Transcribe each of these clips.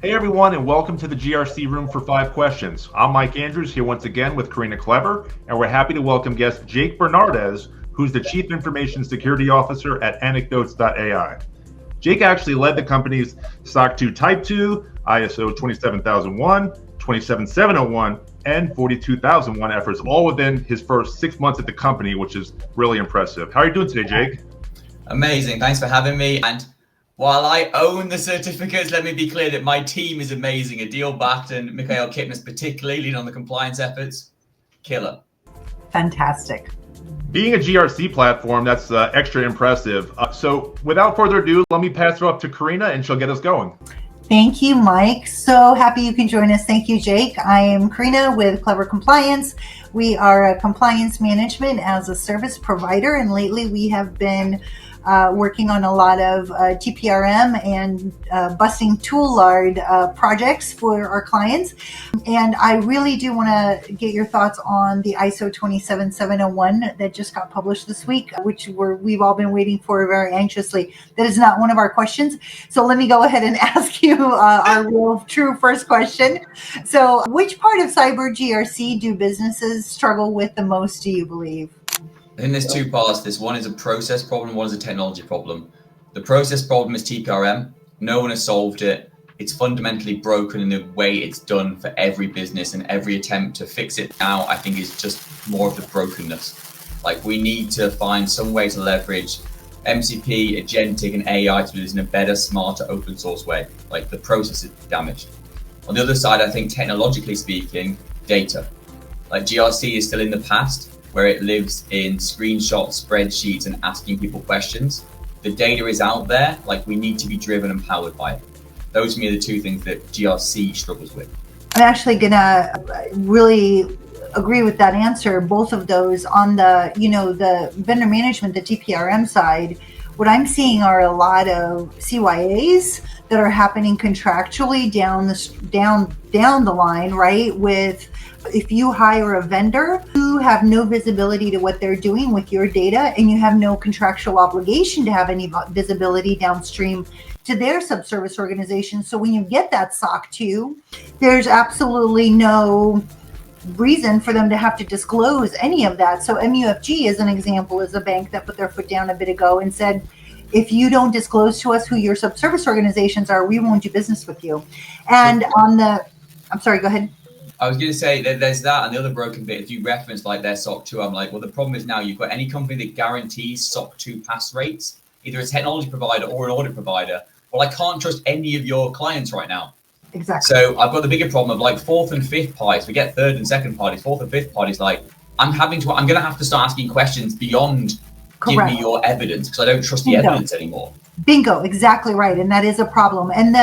Hey everyone, and welcome to the GRC Room for 5 questions. I'm Mike Andrews here once again with Karina Clever, and we're happy to welcome guest Jake Bernardes, who's the Chief Information Security Officer at Anecdotes.ai. Jake actually led the company's SOC 2 Type 2, ISO 27001, 27701, and 42001 efforts, all within his first 6 months at the company, which is really impressive. How are you doing today, Jake? Amazing. Thanks for having me. And while I own the certificates, let me be clear that my team is amazing. Adeel, Bakht, and Kipnis particularly lead on the compliance efforts. Killer. Fantastic. Being a GRC platform, that's extra impressive. So without further ado, let me pass it up to Karina and she'll get us going. Thank you, Mike. So happy you can join us. Thank you, Jake. I am Karina with Clever Compliance. We are a compliance management as a service provider, and lately we have been working on a lot of TPRM and busting toolard projects for our clients. And I really do want to get your thoughts on the ISO 27701 that just got published this week, which we've all been waiting for very anxiously. That is not one of our questions. So let me go ahead and ask you our real true first question. So which part of cyber GRC do businesses struggle with the most, do you believe? I think there's two parts. This one is a process problem, one is a technology problem. The process problem is TPRM. No one has solved it. It's fundamentally broken in the way it's done for every business, and every attempt to fix it now, I think, is just more of the brokenness. Like, we need to find some way to leverage MCP, agentic, and AI to do this in a better, smarter, open source way. Like, the process is damaged. On the other side, I think technologically speaking, data. Like, GRC is still in the past, where it lives in screenshots, spreadsheets, and asking people questions. The data is out there, like, we need to be driven and powered by it. Those to me are the two things that GRC struggles with. I'm actually gonna really agree with that answer, both of those. On the, the vendor management, the TPRM side, what I'm seeing are a lot of CYAs that are happening contractually down the line, right? With, if you hire a vendor, you have no visibility to what they're doing with your data, and you have no contractual obligation to have any visibility downstream to their subservice organization. So when you get that SOC 2, there's absolutely no reason for them to have to disclose any of that. So MUFG, as an example, is a bank that put their foot down a bit ago and said, if you don't disclose to us who your subservice organizations are, we won't do business with you. And I'm sorry, go ahead. I was going to say that there's that, and the other broken bit, if you reference like their SOC 2, I'm like, well, the problem is now you've got any company that guarantees SOC 2 pass rates, either a technology provider or an audit provider. Well, I can't trust any of your clients right now. Exactly. So I've got the bigger problem of like fourth and fifth parties. Forget third and second parties, fourth and fifth parties. Like, I'm going to have to start asking questions beyond Correct. Give me your evidence, because I don't trust the evidence anymore. Bingo, exactly right. And that is a problem. And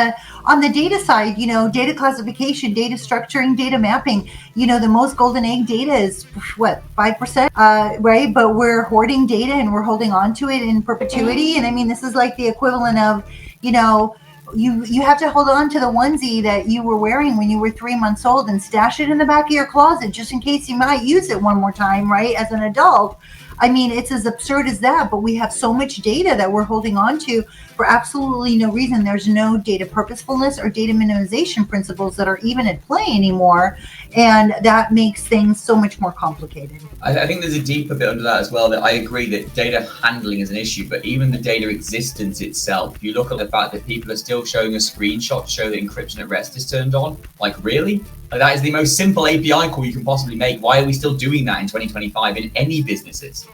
on the data side, data classification, data structuring, data mapping, the most golden egg data is what, 5%, right? But we're hoarding data and we're holding on to it in perpetuity. And I mean, this is like the equivalent of, you have to hold on to the onesie that you were wearing when you were 3 months old and stash it in the back of your closet just in case you might use it one more time, right? As an adult. I mean, it's as absurd as that, but we have so much data that we're holding on to for absolutely no reason. There's no data purposefulness or data minimization principles that are even at play anymore. And that makes things so much more complicated. I think there's a deeper bit under that as well, that I agree that data handling is an issue, but even the data existence itself, if you look at the fact that people are still showing a screenshot to show that encryption at rest is turned on, like, really? Like, that is the most simple API call you can possibly make. Why are we still doing that in 2025 in any businesses?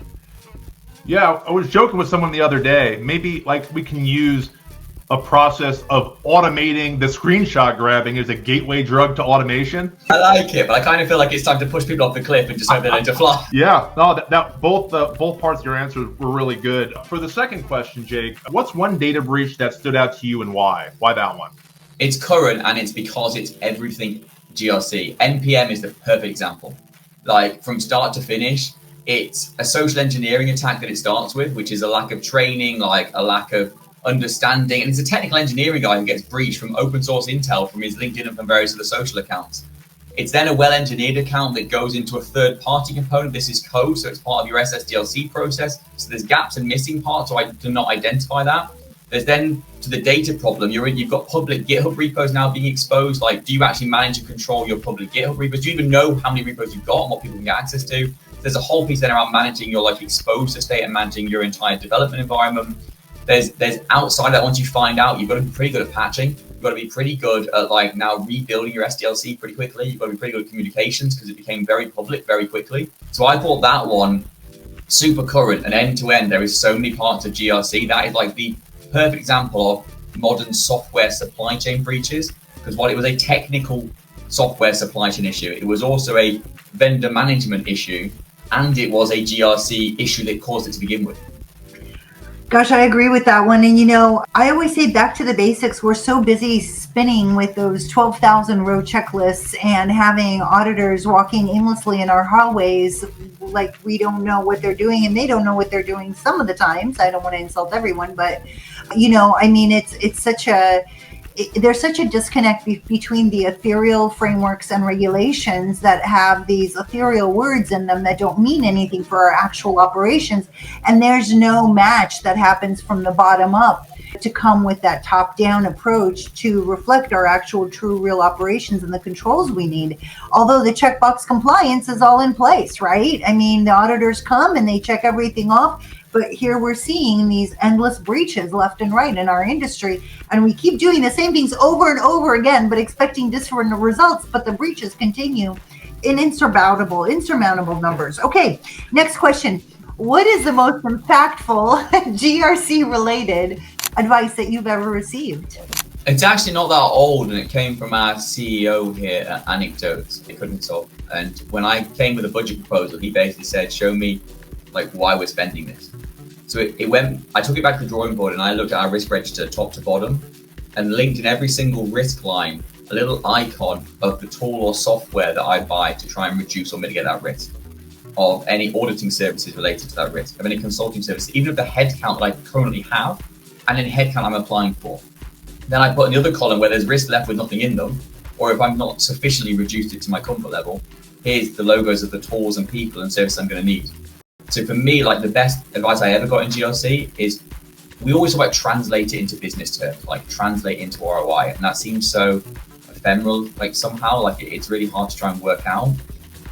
Yeah, I was joking with someone the other day. Maybe like we can use a process of automating the screenshot grabbing as a gateway drug to automation. I like it, but I kind of feel like it's time to push people off the cliff and just hope they learn to fly. Yeah, no, both parts of your answers were really good. For the second question, Jake, what's one data breach that stood out to you and why? Why that one? It's current, and it's because it's everything GRC. NPM is the perfect example. Like, from start to finish, it's a social engineering attack that it starts with, which is a lack of training, like a lack of understanding. And it's a technical engineering guy who gets breached from open source intel from his LinkedIn and from various other social accounts. It's then a well-engineered account that goes into a third-party component. This is code, so it's part of your SSDLC process. So there's gaps and missing parts, so I do not identify that. There's then to the data problem. You've got public GitHub repos now being exposed. Like, do you actually manage and control your public GitHub repos? Do you even know how many repos you've got and what people can get access to? There's a whole piece then around managing your like exposure state and managing your entire development environment. There's outside that, once you find out, you've got to be pretty good at patching. You've got to be pretty good at like now rebuilding your SDLC pretty quickly. You've got to be pretty good at communications because it became very public very quickly. So I thought that one super current and end to end. There is so many parts of GRC that is like the perfect example of modern software supply chain breaches, because while it was a technical software supply chain issue, it was also a vendor management issue, and it was a GRC issue that caused it to begin with. Gosh, I agree with that one. And, I always say back to the basics. We're so busy spinning with those 12,000 row checklists and having auditors walking aimlessly in our hallways like we don't know what they're doing and they don't know what they're doing some of the times. I don't want to insult everyone, but, there's such a disconnect between the ethereal frameworks and regulations that have these ethereal words in them that don't mean anything for our actual operations. And there's no match that happens from the bottom up to come with that top-down approach to reflect our actual true real operations and the controls we need. Although the checkbox compliance is all in place, right? I mean, the auditors come and they check everything off. But here we're seeing these endless breaches left and right in our industry. And we keep doing the same things over and over again, but expecting different results. But the breaches continue in insurmountable numbers. Okay, next question. What is the most impactful GRC-related advice that you've ever received? It's actually not that old, and it came from our CEO here at Anecdotes, Kipnis. And when I came with a budget proposal, he basically said, show me like why we're spending this. So I took it back to the drawing board and I looked at our risk register top to bottom and linked in every single risk line a little icon of the tool or software that I buy to try and reduce or mitigate that risk, of any auditing services related to that risk, of any consulting services, even of the headcount that I currently have and any headcount I'm applying for. Then I put in the other column where there's risk left with nothing in them, or if I'm not sufficiently reduced it to my comfort level, here's the logos of the tools and people and services I'm going to need. So for me, like the best advice I ever got in GRC is we always talk about translate it into business terms, like translate into ROI. And that seems so ephemeral, like somehow, like it's really hard to try and work out.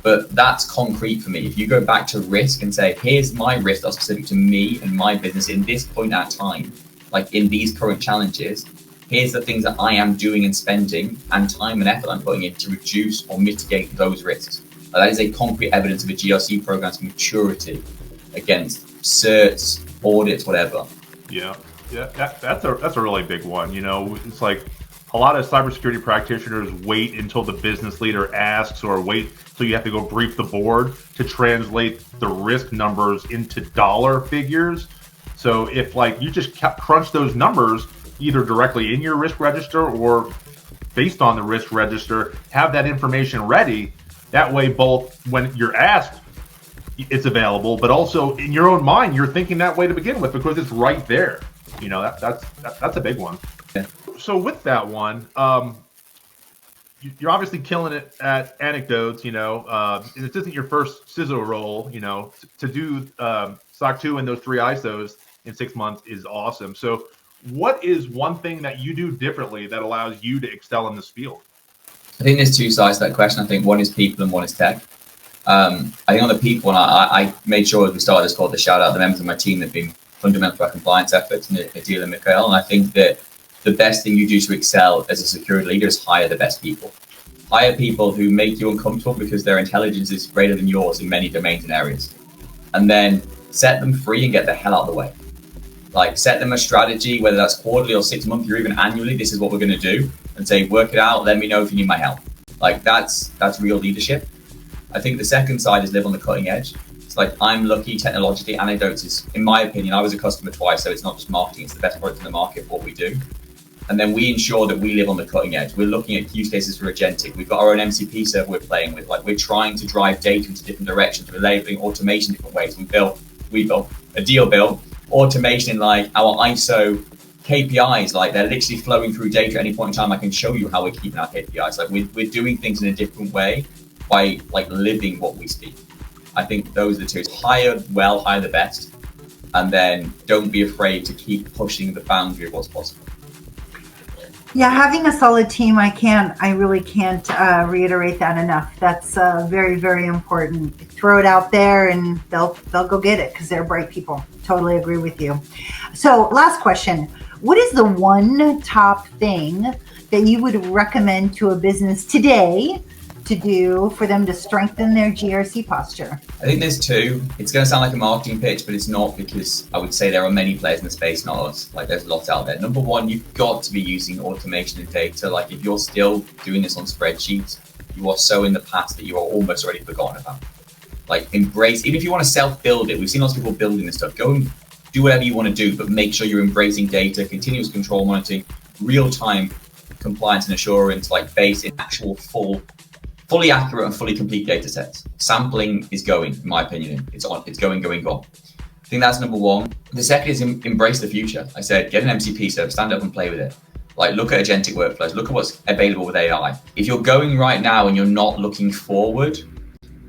But that's concrete for me. If you go back to risk and say, here's my risk that's specific to me and my business in this point at time, like in these current challenges, here's the things that I am doing and spending and time and effort I'm putting in to reduce or mitigate those risks. That is a concrete evidence of a GRC program's maturity against certs, audits, whatever. Yeah, that's a really big one. It's like a lot of cybersecurity practitioners wait until the business leader asks, or wait till you have to go brief the board to translate the risk numbers into dollar figures. So if like you just crunch those numbers either directly in your risk register or based on the risk register, have that information ready. That way, both when you're asked, it's available, but also in your own mind, you're thinking that way to begin with because it's right there. That's a big one. Yeah. So with that one, you're obviously killing it at Anecdotes. And this isn't your first CISO role. To do SOC 2 and those 3 ISOs in 6 months is awesome. So, what is one thing that you do differently that allows you to excel in this field? I think there's 2 sides to that question. I think one is people and one is tech. I think on the people, and I made sure at the start of this call to shout out the members of my team that have been fundamental to our compliance efforts, Adeel and Mikhail. And I think that the best thing you do to excel as a security leader is hire the best people. Hire people who make you uncomfortable because their intelligence is greater than yours in many domains and areas. And then set them free and get the hell out of the way. Like set them a strategy, whether that's quarterly or 6 months or even annually, this is what we're going to do, and say, work it out. Let me know if you need my help. Like that's real leadership. I think the second side is live on the cutting edge. It's like I'm lucky technologically. Anecdotes is, in my opinion, I was a customer twice, so it's not just marketing, it's the best product in the market for what we do. And then we ensure that we live on the cutting edge. We're looking at use cases for agentic. We've got our own MCP server we're playing with. Like we're trying to drive data into different directions. We're labeling automation different ways. Adeel built automation in like our ISO KPIs, like they're literally flowing through data at any point in time. I can show you how we're keeping our KPIs. Like we're doing things in a different way by like living what we speak. I think those are the 2. Hire well, hire the best, and then don't be afraid to keep pushing the boundary of what's possible. Yeah, having a solid team, I really can't reiterate that enough. That's very, very important. Throw it out there and they'll go get it because they're bright people. Totally agree with you. So last question, what is the one top thing that you would recommend to a business today to do for them to strengthen their GRC posture? I think there's two. It's going to sound like a marketing pitch, but it's not, because I would say there are many players in the space, not us. Like, there's lots out there. Number one, you've got to be using automation and data. Like, if you're still doing this on spreadsheets, you are so in the past that you are almost already forgotten about. Like, embrace, even if you want to self-build it, we've seen lots of people building this stuff. Go and do whatever you want to do, but make sure you're embracing data, continuous control monitoring, real-time compliance and assurance, like based in actual fully accurate and fully complete data sets. Sampling is going, in my opinion. It's going. I think that's number one. The second is embrace the future. I said, get an MCP server, stand up and play with it. Like, look at agentic workflows, look at what's available with AI. If you're going right now and you're not looking forward,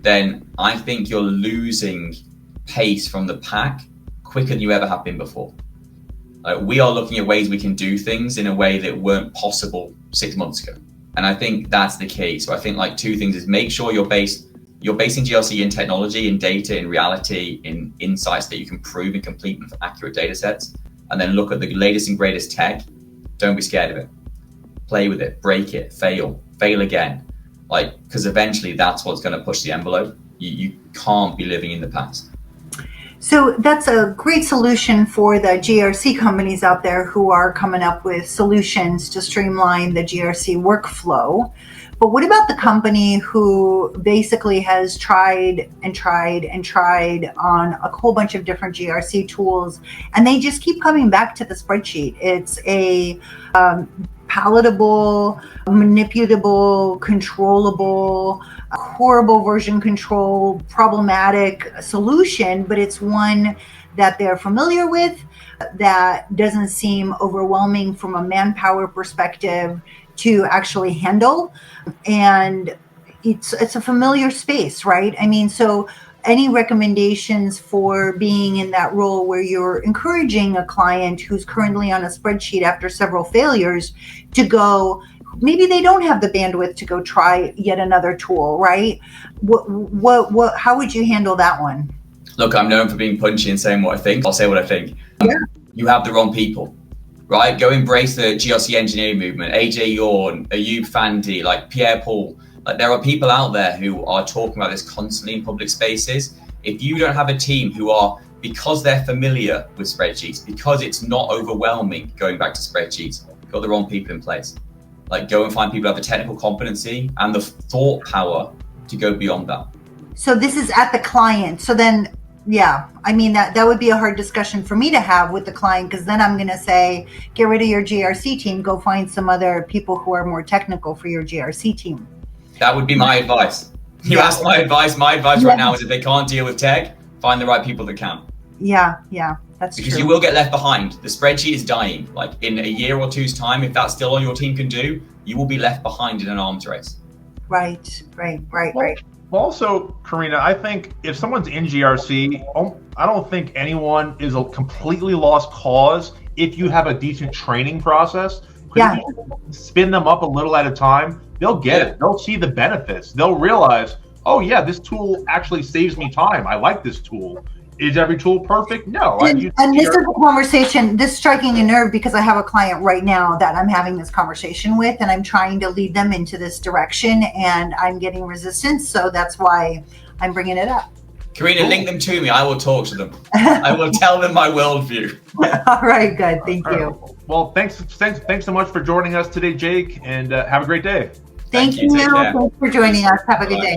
then I think you're losing pace from the pack quicker than you ever have been before. We are looking at ways we can do things in a way that weren't possible 6 months ago. And I think that's the key. So I think like two things is make sure you're basing GRC in technology, in data, in reality, in insights that you can prove and complete with accurate data sets. And then look at the latest and greatest tech. Don't be scared of it. Play with it, break it, fail again. Like, because eventually that's what's going to push the envelope. You can't be living in the past. So that's a great solution for the GRC companies out there who are coming up with solutions to streamline the GRC workflow. But what about the company who basically has tried on a whole bunch of different GRC tools, and they just keep coming back to the spreadsheet? It's a palatable, manipulable, controllable, horrible version control, problematic solution, but it's one that they're familiar with, that doesn't seem overwhelming from a manpower perspective to actually handle. And it's a familiar space, right? I mean, so any recommendations for being in that role where you're encouraging a client who's currently on a spreadsheet after several failures to go, maybe they don't have the bandwidth to go try yet another tool, right? How would you handle that one? Look, I'm known for being punchy and saying what I think. I'll say what I think. Yeah. You have the wrong people, right? Go embrace the GRC engineering movement. AJ Yorn, Ayub Fandi, like Pierre Paul. Like, there are people out there who are talking about this constantly in public spaces. If you don't have a team who are, because they're familiar with spreadsheets, because it's not overwhelming going back to spreadsheets, you've got the wrong people in place. Like, go and find people who have the technical competency and the thought power to go beyond that. So this is at the client. So then, yeah, I mean, that would be a hard discussion for me to have with the client, because then I'm going to say, get rid of your GRC team, go find some other people who are more technical for your GRC team. That would be my advice. You asked my advice. My advice right now is, if they can't deal with tech, find the right people that can. Yeah, that's because true. You will get left behind. The spreadsheet is dying. Like, in a year or two's time, if that's still all your team can do, you will be left behind in an arms race. Right. Well, also, Karina, I think if someone's in GRC, I don't think anyone is a completely lost cause if you have a decent training process. Yeah. If you spin them up a little at a time, they'll get it. They'll see the benefits. They'll realize, oh yeah, this tool actually saves me time. I like this tool. Is every tool perfect? No. And this is a conversation, this is striking a nerve, because I have a client right now that I'm having this conversation with, and I'm trying to lead them into this direction, and I'm getting resistance. So that's why I'm bringing it up. Karina, link them to me. I will talk to them. I will tell them my worldview. All right, good. Thank you. Well, thanks so much for joining us today, Jake, and have a great day. Thank you. Thanks for joining us. Have a good day.